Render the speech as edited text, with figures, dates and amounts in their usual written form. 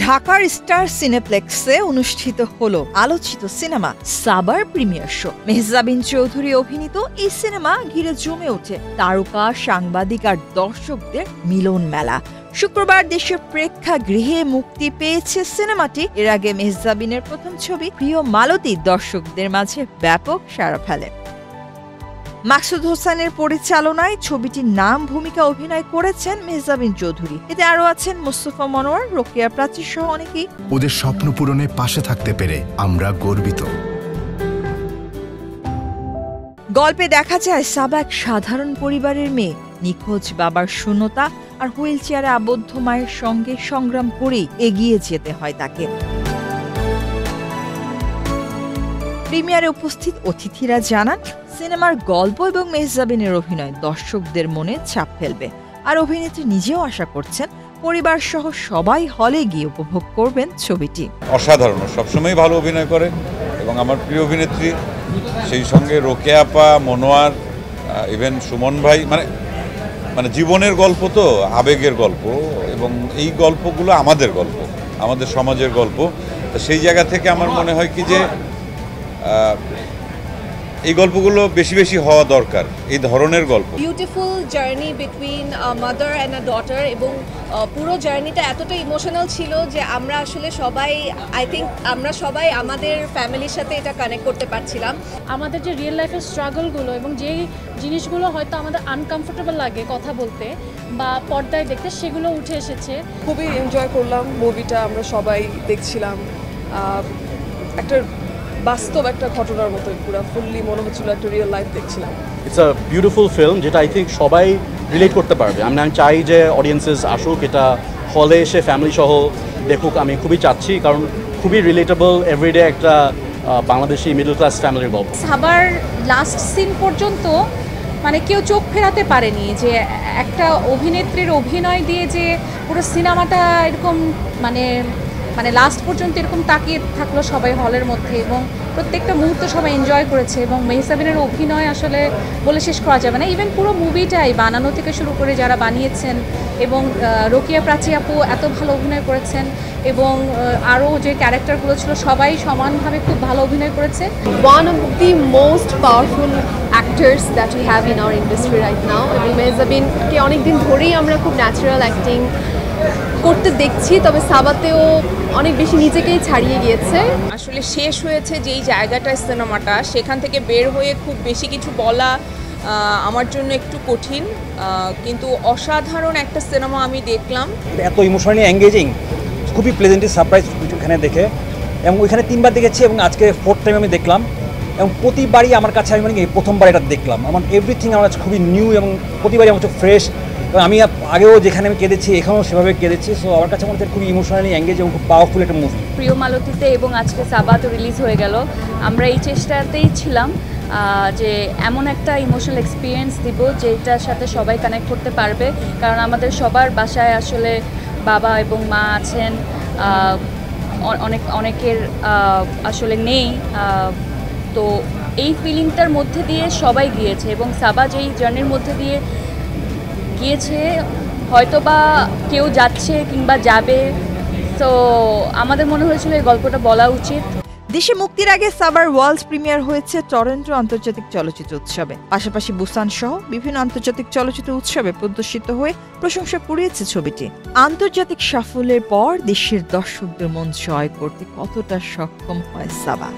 ঢাকার স্টার সিনেপ্লেক্সে অনুষ্ঠিত হলো আলোচিত সিনেমা সাবার প্রিমিয়ার শো। মেহজাবিন চৌধুরী অভিনীত এই সিনেমা ঘিরে জমে ওঠে তারকা, সাংবাদিক আর দর্শকদের মিলন মেলা। শুক্রবার দেশের প্রেক্ষাগৃহে মুক্তি পেয়েছে সিনেমাটি। এর আগে মেহজাবিনের প্রথম ছবি প্রিয় মালতী দর্শকদের মাঝে ব্যাপক সাড়া ফেলে। মাকসুদ হোসেনের পরিচালনায় ছবিটির নাম ভূমিকা অভিনয় করেছেন মেহজাবিন চৌধুরী। এতে আরো আছেন মুস্তফা মনোয়ার, রোকেয়া প্রাচী সহ অনেকেই। ওদের স্বপ্ন পূরণে পাশে থাকতে পেরে আমরা গর্বিত। গল্পে দেখা যায় সাবা এক সাধারণ পরিবারের মেয়ে, নিখোঁজ বাবার শূন্যতা আর হুইল চেয়ারে আবদ্ধ মায়ের সঙ্গে সংগ্রাম করেই এগিয়ে যেতে হয় তাকে। প্রিমিয়ারে উপস্থিত অতিথিরা জানান, সিনেমার গল্প এবং মেহজাবিনের অভিনয় দর্শকদের মনে ছাপ ফেলবে। আর অভিনেত্রী নিজেও আশা করছেন পরিবার সহ সবাই হলে গিয়ে উপভোগ করবেন ছবিটি। অসাধারণ, সবসময় ভালো অভিনয় করে এবং আমার প্রিয় অভিনেত্রী, সেই সঙ্গে রোকেয়া আপা, মনোয়ার, ইভেন সুমন ভাই, মানে জীবনের গল্প, তো আবেগের গল্প, এবং এই গল্পগুলো আমাদের গল্প, আমাদের সমাজের গল্প। তো সেই জায়গা থেকে আমার মনে হয় কি যে এই গল্পগুলো বেশি বেশি হওয়া দরকার, এই ধরনের গল্প। Beautiful journey between mother and a daughter, এবং পুরো জার্নিটা এতটা ইমোশনাল ছিল যে আমরা আসলে সবাই, আই থিঙ্ক আমরা সবাই আমাদের ফ্যামিলির সাথে এটা কানেক্ট করতে পারছিলাম। আমাদের যে রিয়েল লাইফের স্ট্রাগলগুলো এবং যে জিনিসগুলো হয়তো আমাদের আনকমফোর্টেবল লাগে কথা বলতে বা পর্দায় দেখতে, সেগুলো উঠে এসেছে। খুবই এনজয় করলাম মুভিটা, আমরা সবাই দেখছিলাম। একটা বাস্তব একটা ঘটনার মতো, পুরো ফুললি মনে হচ্ছিল একটা রিয়েল লাইফ দেখছিলাম। ইটস আ বিউটিফুল ফিল্ম, যেটা আই থিঙ্ক সবাই রিলেট করতে পারবে। আমি চাই যে অডিয়েন্সেস আসুক, এটা হলে এসে ফ্যামিলি সহ দেখুক। আমি খুবই চাচ্ছি, কারণ খুবই রিলেটেবল, এভরিডে একটা বাংলাদেশি মিডল ক্লাস ফ্যামিলির গল্প। সাবার লাস্ট সিন পর্যন্ত মানে কেউ চোখ ফেরাতে পারেনি যে একটা অভিনেত্রীর অভিনয় দিয়ে যে পুরো সিনেমাটা এরকম মানে লাস্ট পর্যন্ত এরকম তাকিয়ে থাকলো সবাই হলের মধ্যে, এবং প্রত্যেকটা মুহূর্ত সবাই এনজয় করেছে। এবং মেহজাবিনের অভিনয় আসলে বলে শেষ করা যাবে না। ইভেন পুরো মুভিটাই বানানো থেকে শুরু করে যারা বানিয়েছেন, এবং রোকেয়া প্রাচী আপু এত ভালো অভিনয় করেছেন, এবং আরও যে ক্যারেক্টারগুলো ছিল সবাই সমানভাবে খুব ভালো অভিনয় করেছে। One of the most powerful actors that we have in our industry right now, এবং মেহজাবিনকে অনেকদিন ধরেই আমরা খুব ন্যাচারাল অ্যাক্টিং করতে দেখছি, তবে সাবাতেও অনেক বেশি নিজেকেই ছাড়িয়ে গিয়েছে। আসলে শেষ হয়েছে যেই জায়গাটা সিনেমাটা, সেখান থেকে বের হয়ে খুব বেশি কিছু বলা আমার জন্য একটু কঠিন, কিন্তু অসাধারণ একটা সিনেমা আমি দেখলাম। এত ইমোশনালি এঙ্গেজিং, খুবই প্লেজেন্টলি সারপ্রাইজ ওখানে দেখে, এবং ওইখানে 3বার দেখেছি এবং আজকে 4th টাইম আমি দেখলাম, এবং প্রতিবারই আমার কাছে আমি প্রথমবার এটা দেখলাম। আমার এভরিথিং আমার কাছে খুবই নিউ, এবং প্রতিবারই আমার কাছে ফ্রেশ। আমি আগেও যেখানে আমি কেঁদেছি, এখানেও সেভাবে কেঁদেছি। সো আমার কাছে মনে হচ্ছে খুবই ইমোশনালি এঙ্গেজ এবং খুব পাওয়ারফুল একটা মুভি। প্রিয় মালতীতে এবং আজকে সাবা তো রিলিজ হয়ে গেল, আমরা এই চেষ্টাতেই ছিলাম যে এমন একটা ইমোশনাল এক্সপিরিয়েন্স দিব যেটার সাথে সবাই কানেক্ট করতে পারবে। কারণ আমাদের সবার বাসায় আসলে বাবা এবং মা আছেন, অনেকের আসলে নেই। তো এই ফিলিংটার মধ্যে দিয়ে সবাই গিয়েছে, এবং সাবা যেই জার্নির মধ্যে দিয়ে গিয়েছে, হয়তো বা কেউ যাচ্ছে কিংবা যাবে। তো আমাদের মনে হয়েছিল এই গল্পটা বলা উচিত। দেশে মুক্তির আগে সাবার ওয়ার্ল্ড প্রিমিয়ার হয়েছে টরন্টো আন্তর্জাতিক চলচ্চিত্র উৎসবে। পাশাপাশি বুসান সহ বিভিন্ন আন্তর্জাতিক চলচ্চিত্র উৎসবে প্রদর্শিত হয়ে প্রশংসা কুড়িয়েছে ছবিটি। আন্তর্জাতিক সাফল্যের পর দেশের দর্শকদের মন জয় করতে কতটা সক্ষম হয় সাবা।